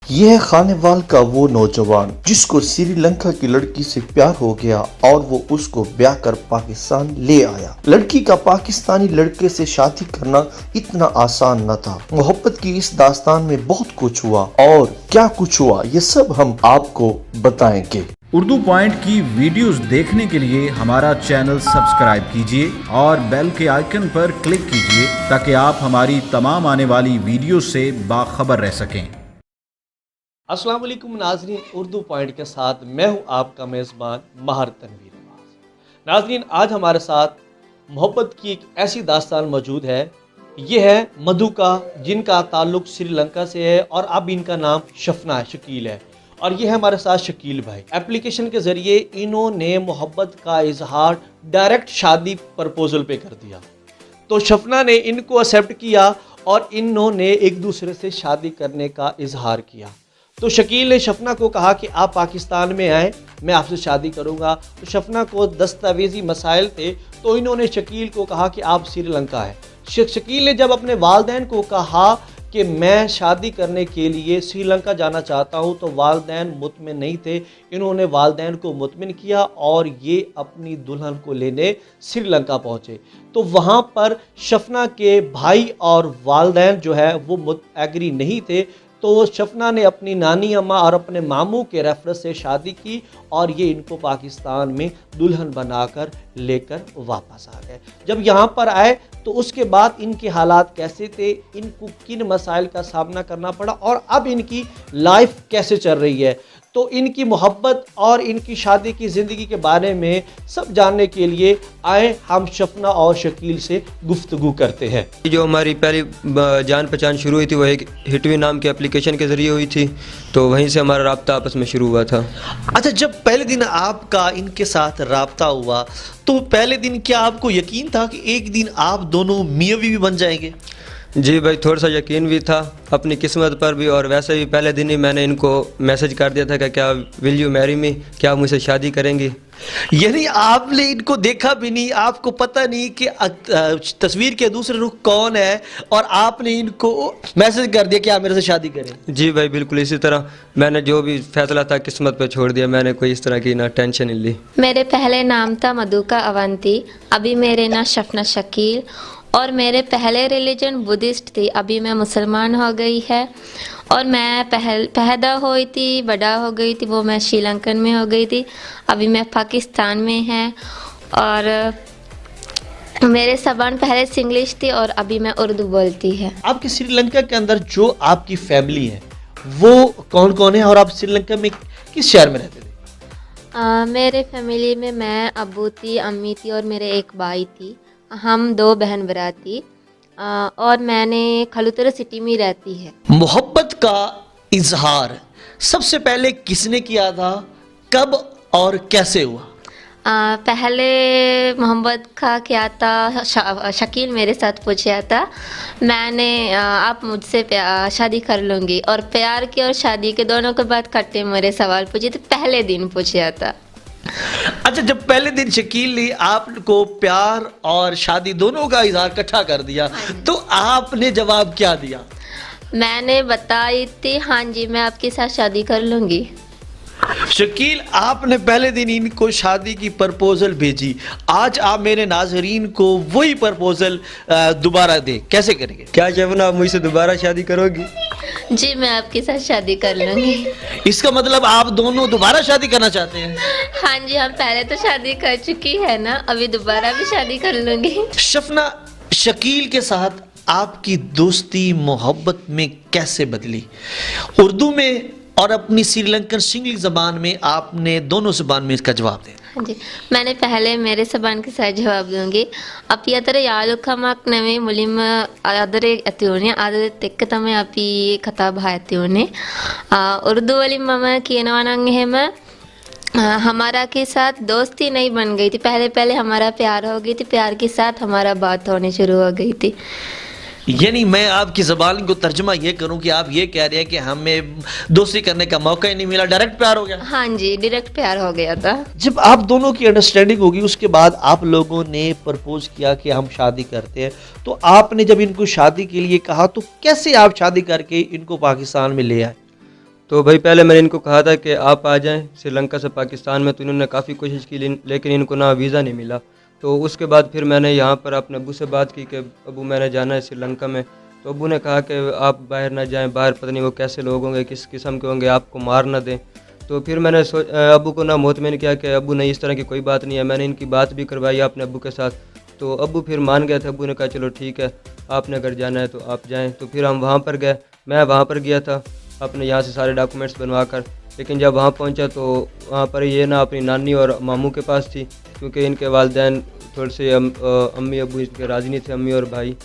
यह है खानेवाल का वो नौजवान जिसको श्रीलंका की लड़की से प्यार हो गया और वो उसको ब्याह कर पाकिस्तान ले आया। लड़की का पाकिस्तानी लड़के से शादी करना इतना आसान न था। मोहब्बत की इस दास्तान में बहुत कुछ हुआ और क्या कुछ हुआ ये सब हम आपको बताएंगे। उर्दू पॉइंट की वीडियोस देखने के लिए हमारा चैनल सब्सक्राइब कीजिए और बेल के आइकन पर क्लिक कीजिए ताकि आप हमारी तमाम आने वाली वीडियो से बाखबर रह सकें। अस्सलाम वालेकुम नाज़रीन, उर्दू पॉइंट के साथ मैं हूं आपका मेज़बान महर तनवीर अब्बास। नाज़रीन, आज हमारे साथ मोहब्बत की एक ऐसी दास्तान मौजूद है। ये है मधु का, जिनका ताल्लुक़ श्रीलंका से है और अब इनका नाम शफना शकील है। और ये है हमारे साथ शकील भाई। एप्लीकेशन के ज़रिए इन्होंने मोहब्बत का इजहार डायरेक्ट शादी प्रपोजल पे कर दिया। तो शफना ने इनको एक्सेप्ट किया और इन्होंने एक दूसरे से शादी करने का इजहार किया। तो शकील ने शफना को कहा कि आप पाकिस्तान में आएँ, मैं आपसे शादी करूंगा। तो शफना को दस्तावेजी मसाइल थे, तो इन्होंने शकील को कहा कि आप श्रीलंका है। शकील ने जब अपने वालदैन को कहा कि मैं शादी करने के लिए श्रीलंका जाना चाहता हूं, तो वालदैन मुतमिन नहीं थे। इन्होंने वालदैन को मुतमिन किया और ये अपनी दुल्हन को लेने श्रीलंका पहुंचे। तो वहां पर शफना के भाई और वालदैन जो है वो एग्री नहीं थे। तो शफना ने अपनी नानी अम्मा और अपने मामू के रेफरेंस से शादी की और ये इनको पाकिस्तान में दुल्हन बनाकर लेकर वापस आ गए। जब यहाँ पर आए तो उसके बाद इनके हालात कैसे थे, इनको किन मसाइल का सामना करना पड़ा और अब इनकी लाइफ कैसे चल रही है, तो इनकी मोहब्बत और इनकी शादी की ज़िंदगी के बारे में सब जानने के लिए आए हम शफना और शकील से गुफ्तगू करते हैं। जो हमारी पहली जान पहचान शुरू हुई थी वो एक हिटवी नाम के एप्लीकेशन के ज़रिए हुई थी, तो वहीं से हमारा राब्ता आपस में शुरू हुआ था। अच्छा, जब पहले दिन आपका इनके साथ राब्ता हुआ तो पहले दिन क्या आपको यकीन था कि एक दिन आप दोनों मियाँ बीवी बन जाएंगे? जी भाई, थोड़ा सा यकीन भी था अपनी किस्मत पर भी, और वैसे भी पहले दिन ही मैंने इनको मैसेज कर दिया था कि क्या विल यू मैरी मी, क्या आप मुझसे शादी करेंगी। यानी आपने इनको देखा भी नहीं, आपको पता नहीं कि तस्वीर के दूसरे रुख कौन है और आपने इनको मैसेज कर दिया कि आप मेरे से शादी करें। जी भाई बिल्कुल इसी तरह मैंने जो भी फैसला था किस्मत पे छोड़ दिया। मैंने कोई इस तरह की ना टेंशन नहीं ली। मेरे पहले नाम था मधुका अवंती, अभी मेरे नाम शफना शकील, और मेरे पहले रिलीजन बुद्धिस्ट थी, अभी मैं मुसलमान हो गई है। और मैं पैदा हुई थी, बड़ा हो गई थी, वो मैं श्रीलंकन में हो गई थी, अभी मैं पाकिस्तान में है। और मेरे ज़बान पहले से इंग्लिश थी और अभी मैं उर्दू बोलती है। आपके श्रीलंका के अंदर जो आपकी फैमिली है वो कौन कौन है और आप श्रीलंका में किस शहर में रहते थे? मेरे फैमिली में मैं, अबू थी, अम्मी थी और मेरे एक भाई थी। हम 2 बहन भरा थी और मैंने खलुतर सिटी में रहती है। मोहब्बत का इजहार सबसे पहले किसने किया था, कब और कैसे हुआ? पहले मोहब्बत का क्या था, शकील मेरे साथ पूछा था, मैंने आप मुझसे शादी कर लूँगी, और प्यार की और शादी के दोनों के बाद कट्टे मेरे सवाल पूछे थे, पहले दिन पूछा था। अच्छा, जब पहले दिन शकील ने आपको प्यार और शादी दोनों का इजहार इकट्ठा कर दिया तो आपने जवाब क्या दिया? मैंने बताई थी हाँ जी मैं आपके साथ शादी कर लूँगी। शकील, आपने पहले दिन इनको शादी की प्रपोजल भेजी, आज आप मेरे नाजरीन को वही प्रपोजल दोबारा दे, कैसे करेंगे? क्या शफना आप मुझसे दोबारा शादी करोगी? जी मैं आपके साथ शादी कर लूँगी। इसका मतलब आप दोनों दोबारा शादी करना चाहते हैं? हाँ जी, हम पहले तो शादी कर चुकी है ना, अभी दोबारा भी शादी कर लूँगी। शफना, शकील के साथ आपकी दोस्ती मोहब्बत में कैसे बदली? उर्दू में और अपनी श्रीलंकन सिंगल ज़बान में आपने दोनों ज़बान में इसका जवाब दें। हाँ जी, मैंने पहले मेरे ज़बान के साथ जवाब दूंगी। अब यातर यालुखमाक नवे मुलिम आदरे अत्योने आदरे तेक तमे अपी खताब हायत्योने उर्दू वाली ममा कियनवानंग है मैं हमारा के साथ दोस्ती नहीं बन गई थी, पहले पहले हमारा प्यार हो गई थी, प्यार के साथ हमारा बात होने शुरू हो गई थी। यानी मैं आपकी ज़बान को तर्जुमा ये करूं कि आप ये कह रहे हैं कि हमें दोस्ती करने का मौका ही नहीं मिला, डायरेक्ट प्यार हो गया? हाँ जी, डायरेक्ट प्यार हो गया था। जब आप दोनों की अंडरस्टैंडिंग होगी उसके बाद आप लोगों ने प्रपोज किया कि हम शादी करते हैं, तो आपने जब इनको शादी के लिए कहा तो कैसे आप शादी करके इनको पाकिस्तान में ले आए? तो भाई पहले मैंने इनको कहा था कि आप आ जाएं श्रीलंका से पाकिस्तान में, तो इन्होंने काफ़ी कोशिश की लेकिन इनको ना वीज़ा नहीं मिला। तो उसके बाद फिर मैंने यहाँ पर अपने अब्बू से बात की कि अब्बू मैंने जाना है श्रीलंका में। तो अब्बू ने कहा कि आप बाहर ना जाएं, बाहर पता नहीं वो कैसे लोग होंगे, किस किस्म के होंगे, आपको मार ना दें। तो फिर मैंने अब्बू को ना मुतमिन किया कि अब्बू नहीं, इस तरह की कोई बात नहीं है। मैंने इनकी बात भी करवाई अपने अब्बू के साथ, तो अब्बू फिर मान गए थे। अब्बू ने कहा चलो ठीक है, आपने अगर जाना है तो आप जाएँ। तो फिर हम वहाँ पर गए, मैं वहाँ पर गया था अपने यहाँ से सारे डॉक्यूमेंट्स बनवा कर। लेकिन जब वहाँ पहुँचा तो वहाँ पर ये ना अपनी नानी और मामू के पास थी, क्योंकि इनके वालिदैन थोड़े से अम्मी अब्बू इनके राज़ी नहीं थे, अम्मी और भाई।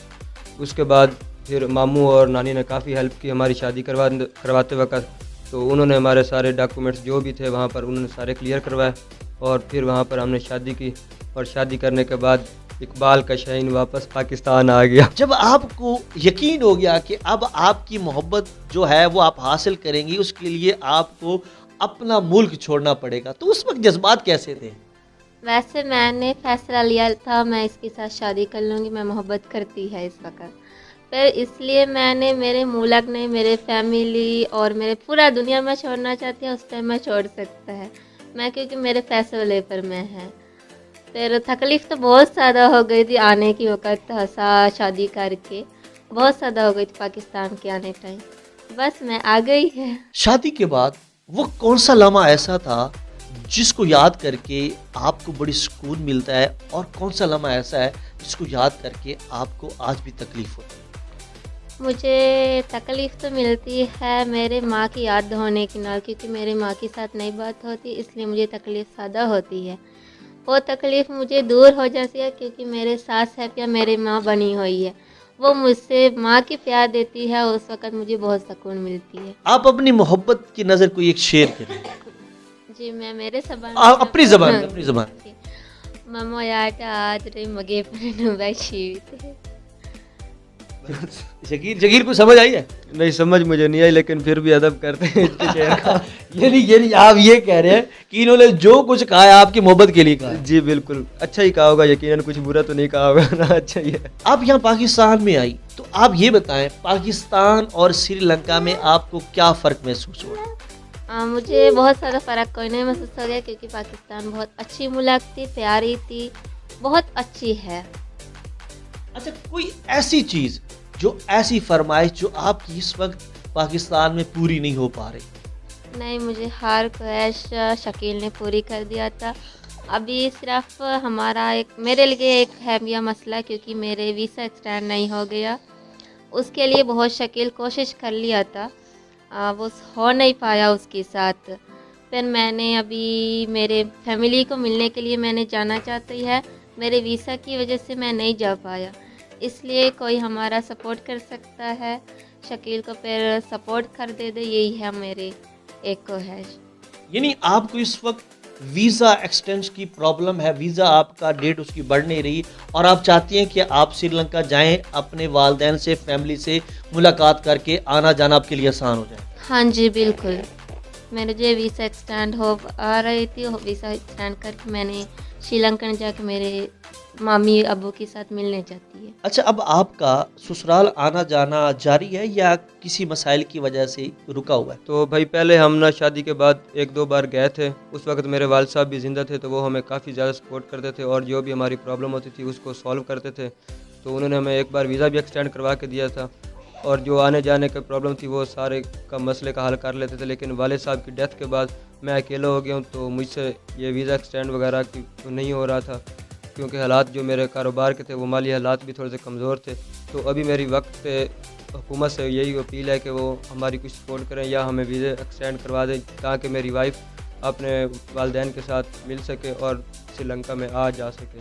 उसके बाद फिर मामू और नानी ने काफ़ी हेल्प की हमारी शादी करवाते वक्त। तो उन्होंने हमारे सारे डॉक्यूमेंट्स जो भी थे वहाँ पर उन्होंने सारे क्लियर करवाए, और फिर वहाँ पर हमने शादी की। और शादी करने के बाद इकबाल का शहीन वापस पाकिस्तान आ गया। जब आपको यकीन हो गया कि अब आपकी मोहब्बत जो है वो आप हासिल करेंगी, उसके लिए आपको अपना मुल्क छोड़ना पड़ेगा, तो उस वक्त जज्बात कैसे थे? वैसे मैंने फैसला लिया था मैं इसके साथ शादी कर लूँगी, मैं मोहब्बत करती है इस वक्त। पर इसलिए मैंने मेरे मुल्क ने, मेरे फैमिली और मेरे पूरा दुनिया में छोड़ना चाहती है, उस टाइम मैं छोड़ सकता है मैं, क्योंकि मेरे फैसले पर मैं है। फिर तकलीफ़ तो बहुत ज़्यादा हो गई थी आने की वक्त, हंसा शादी करके बहुत ज़्यादा हो गई थी पाकिस्तान के आने टाइम। बस मैं आ गई है। शादी के बाद वो कौन सा लम्हा ऐसा था जिसको याद करके आपको बड़ी सुकून मिलता है, और कौन सा लम्हा ऐसा है जिसको याद करके आपको आज भी तकलीफ़ होती है? मुझे तकलीफ़ तो मिलती है मेरे माँ की याद होने की नाल, क्योंकि मेरे माँ के साथ नहीं बात होती, इसलिए मुझे तकलीफ़ ज़्यादा होती है। वो तकलीफ़ मुझे दूर हो जाती है क्योंकि मेरे सास है या मेरी माँ बनी हुई है, वो मुझसे माँ की प्यार देती है, उस वक़्त मुझे बहुत सुकून मिलती है। आप अपनी मोहब्बत की नज़र को एक शेर करें। जी मैं मेरे ज़बान अपनी ज़बान। ममो याट आज रे मगे पर बाशी। शकील को समझ आई है? नहीं समझ मुझे नहीं आई, लेकिन फिर भी अदब करते हैं इसके शेर का। यानी आप ये कह रहे हैं कि इन्होंने जो कुछ कहा है आपकी मोहब्बत के लिए कहा है? जी बिल्कुल, अच्छा ही कहा होगा, यकीनन कुछ बुरा तो नहीं कहा होगा ना, अच्छा ही है। आप यहाँ पाकिस्तान में आई, तो आप ये बताएं पाकिस्तान और श्रीलंका में आपको क्या फ़र्क महसूस हुआ? मुझे बहुत सारा फ़र्क कोई नहीं महसूस हो गया, क्योंकि पाकिस्तान बहुत अच्छी मुल्क थी, प्यारी थी, बहुत अच्छी है। अच्छा, कोई ऐसी चीज़ जो ऐसी फरमाइश जो आपकी इस वक्त पाकिस्तान में पूरी नहीं हो पा रही? नहीं, मुझे हर ख्वाहिश शकील ने पूरी कर दिया था। अभी सिर्फ हमारा मेरे लिए एक है यह मसला, क्योंकि मेरे वीज़ा एक्सटेंड नहीं हो गया, उसके लिए बहुत शकील कोशिश कर लिया था, वो हो नहीं पाया उसके साथ। फिर मैंने अभी मेरे फैमिली को मिलने के लिए मैंने जाना चाहती है, मेरे वीज़ा की वजह से मैं नहीं जा पाया, इसलिए कोई हमारा सपोर्ट कर सकता है, शकील को फिर सपोर्ट कर दे, यही है मेरे एक ख्वाहिश। यानी आपको इस वक्त वीज़ा एक्सटेंशन की प्रॉब्लम है, वीज़ा आपका डेट उसकी बढ़ नहीं रही, और आप चाहती हैं कि आप श्रीलंका जाएं, अपने वालिदैन से, फैमिली से मुलाकात करके आना जाना आपके लिए आसान हो जाए? हाँ जी बिल्कुल, मेरे जो वीज़ा एक्सटेंड हो आ रही थी, वीज़ा एक्सटेंड करके मैंने श्रीलंका जाके मेरे मामी अब्बू के साथ मिलने जाती है। अच्छा, अब आपका ससुराल आना जाना जारी है या किसी मसाइल की वजह से रुका हुआ है? तो भाई पहले हम ना शादी के बाद 1-2 बार गए थे, उस वक्त मेरे वालिद साहब भी ज़िंदा थे, तो वो हमें काफ़ी ज़्यादा सपोर्ट करते थे और जो भी हमारी प्रॉब्लम होती थी उसको सॉल्व करते थे। तो उन्होंने हमें एक बार वीज़ा भी एक्सटेंड करवा के दिया था, और जो आने जाने की प्रॉब्लम थी वो सारे का मसले का हल कर लेते थे। लेकिन वालिद साहब की डेथ के बाद मैं अकेला हो गया हूँ, तो मुझसे ये वीज़ा एक्सटेंड वगैरह की नहीं हो रहा था, क्योंकि हालात जो मेरे कारोबार के थे वो माली हालात भी थोड़े से कमज़ोर थे। तो अभी मेरी वक्त पे हुकूमत से यही अपील है कि वो हमारी कुछ सपोर्ट करें या हमें वीज़ा एक्सटेंड करवा दें, ताकि मेरी वाइफ अपने वालिदैन के साथ मिल सके और श्रीलंका में आ जा सके।